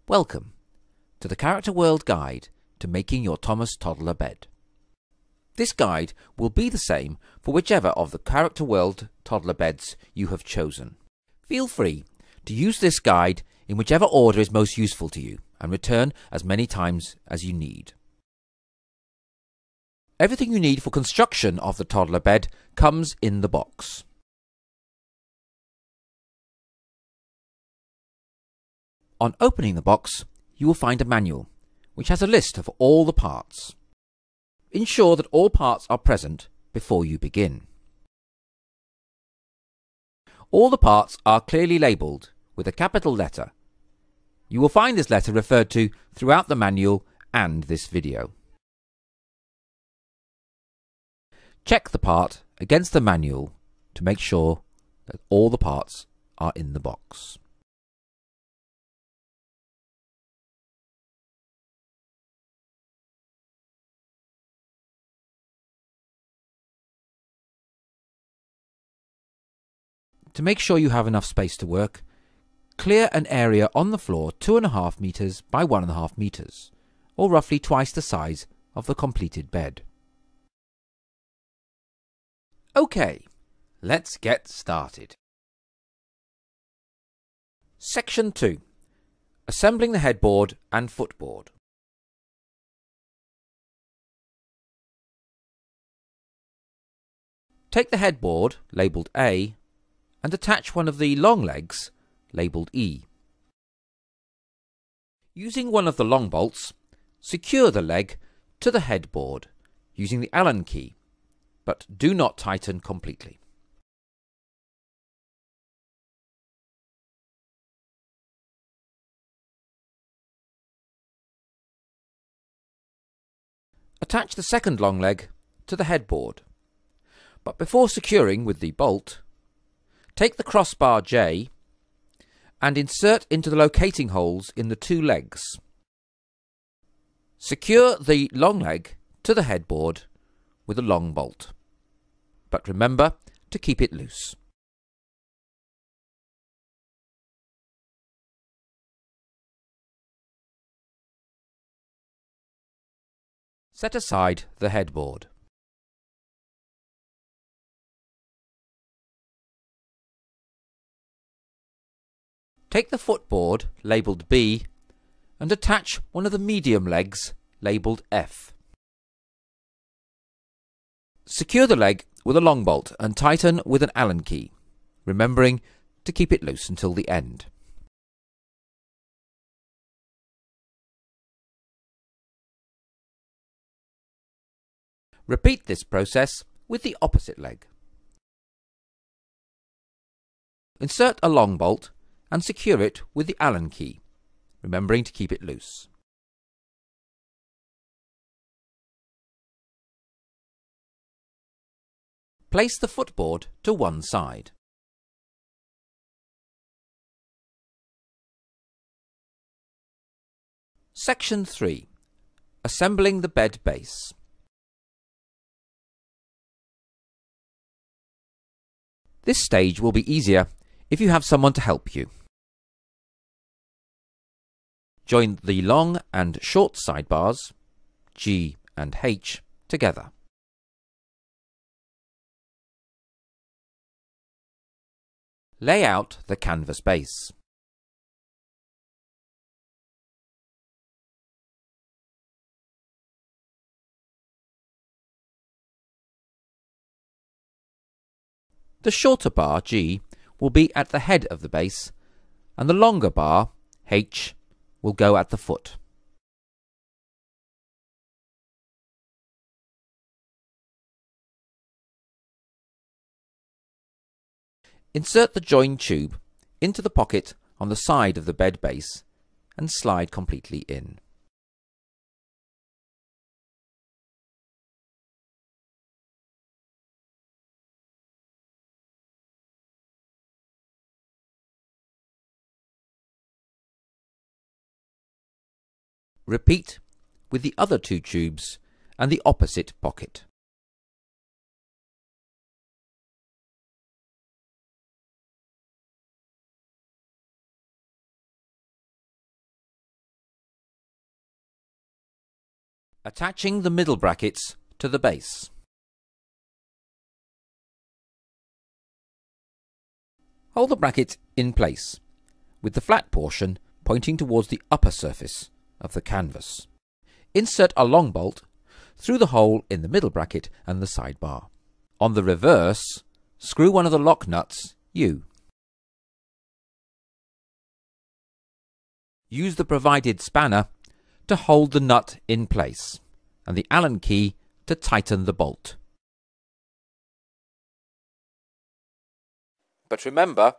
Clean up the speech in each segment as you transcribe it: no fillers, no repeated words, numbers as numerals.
Welcome to the Character World Guide to making your Thomas Toddler bed. This guide will be the same for whichever of the Character World toddler beds you have chosen. Feel free to use this guide in whichever order is most useful to you and return as many times as you need. Everything you need for construction of the toddler bed comes in the box. On opening the box, you will find a manual, which has a list of all the parts. Ensure that all parts are present before you begin. All the parts are clearly labelled with a capital letter. You will find this letter referred to throughout the manual and this video. Check the part against the manual to make sure that all the parts are in the box. To make sure you have enough space to work, clear an area on the floor 2.5 meters by 1.5 meters, or roughly twice the size of the completed bed. Okay, let's get started. Section 2. Assembling the headboard and footboard. Take the headboard, labelled A, and attach one of the long legs, labelled E. Using one of the long bolts, secure the leg to the headboard using the Allen key, but do not tighten completely. Attach the second long leg to the headboard, but before securing with the bolt, take the crossbar J and insert into the locating holes in the two legs. Secure the long leg to the headboard with a long bolt, but remember to keep it loose. Set aside the headboard. Take the footboard, labelled B, and attach one of the medium legs, labelled F. Secure the leg with a long bolt and tighten with an Allen key, remembering to keep it loose until the end. Repeat this process with the opposite leg. Insert a long bolt and secure it with the Allen key, remembering to keep it loose. Place the footboard to one side. Section 3. Assembling the bed base. This stage will be easier if you have someone to help you. Join the long and short sidebars, G and H, together. Lay out the canvas base. The shorter bar, G, will be at the head of the base, and the longer bar, H, will go at the foot. Insert the join tube into the pocket on the side of the bed base and slide completely in. Repeat with the other two tubes and the opposite pocket. Attaching the middle brackets to the base. Hold the bracket in place, with the flat portion pointing towards the upper surface of the canvas. Insert a long bolt through the hole in the middle bracket and the sidebar. On the reverse, screw one of the lock nuts U. Use the provided spanner to hold the nut in place and the Allen key to tighten the bolt. But remember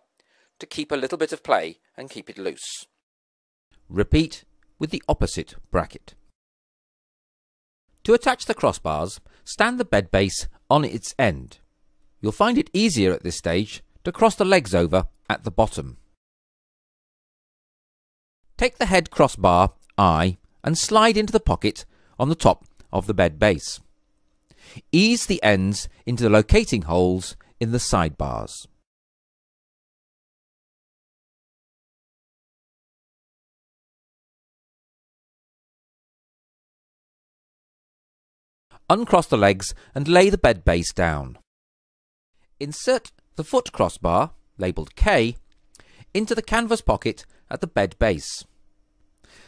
to keep a little bit of play and keep it loose. Repeat with the opposite bracket. To attach the crossbars, stand the bed base on its end. You'll find it easier at this stage to cross the legs over at the bottom. Take the head crossbar I and slide into the pocket on the top of the bed base. Ease the ends into the locating holes in the sidebars. Uncross the legs and lay the bed base down. Insert the foot crossbar, labelled K, into the canvas pocket at the bed base.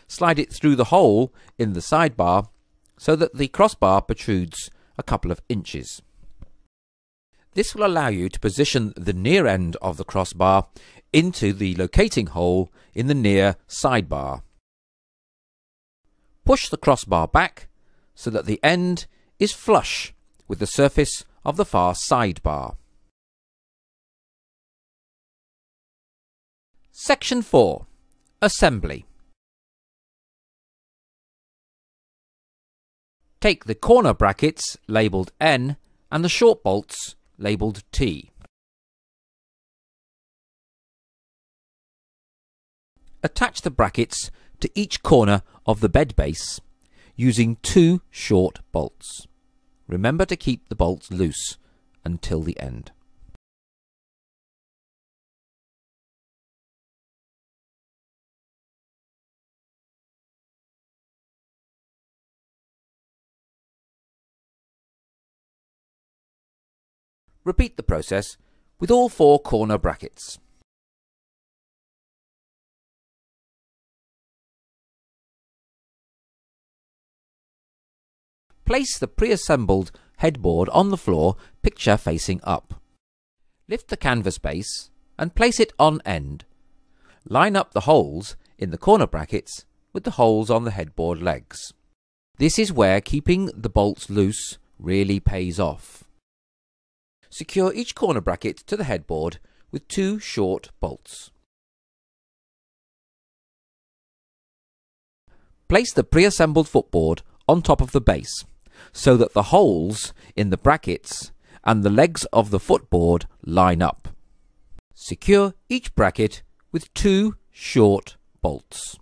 Slide it through the hole in the sidebar so that the crossbar protrudes a couple of inches. This will allow you to position the near end of the crossbar into the locating hole in the near sidebar. Push the crossbar back so that the end is flush with the surface of the far sidebar. Section 4. Assembly. Take the corner brackets labelled N and the short bolts labelled T. Attach the brackets to each corner of the bed base using 2 short bolts. Remember to keep the bolts loose until the end. Repeat the process with all 4 corner brackets. Place the pre-assembled headboard on the floor, picture facing up. Lift the canvas base and place it on end. Line up the holes in the corner brackets with the holes on the headboard legs. This is where keeping the bolts loose really pays off. Secure each corner bracket to the headboard with 2 short bolts. Place the pre-assembled footboard on top of the base so that the holes in the brackets and the legs of the footboard line up. Secure each bracket with 2 short bolts.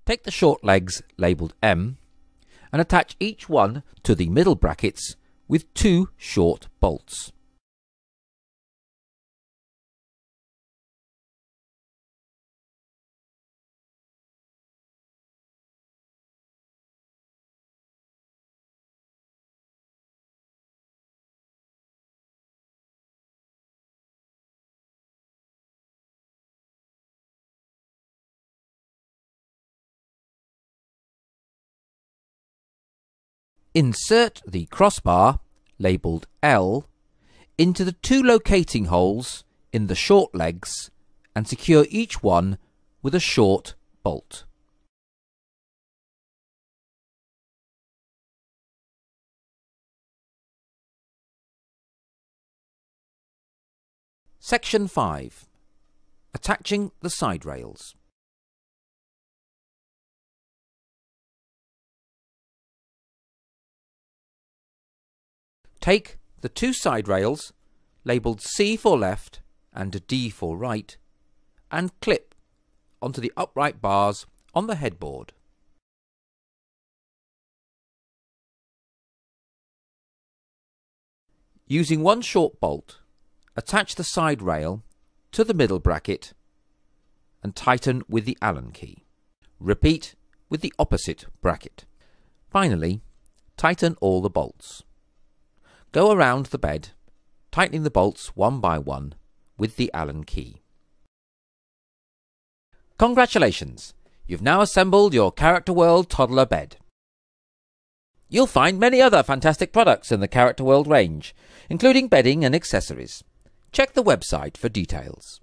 Take the short legs labelled M and attach each one to the middle brackets with 2 short bolts. Insert the crossbar, labelled L, into the 2 locating holes in the short legs and secure each one with a short bolt. Section 5. Attaching the side rails. Take the 2 side rails, labelled C for left and D for right, and clip onto the upright bars on the headboard. Using one short bolt, attach the side rail to the middle bracket and tighten with the Allen key. Repeat with the opposite bracket. Finally, tighten all the bolts. Go around the bed, tightening the bolts one by one with the Allen key. Congratulations! You've now assembled your Character World Toddler bed. You'll find many other fantastic products in the Character World range, including bedding and accessories. Check the website for details.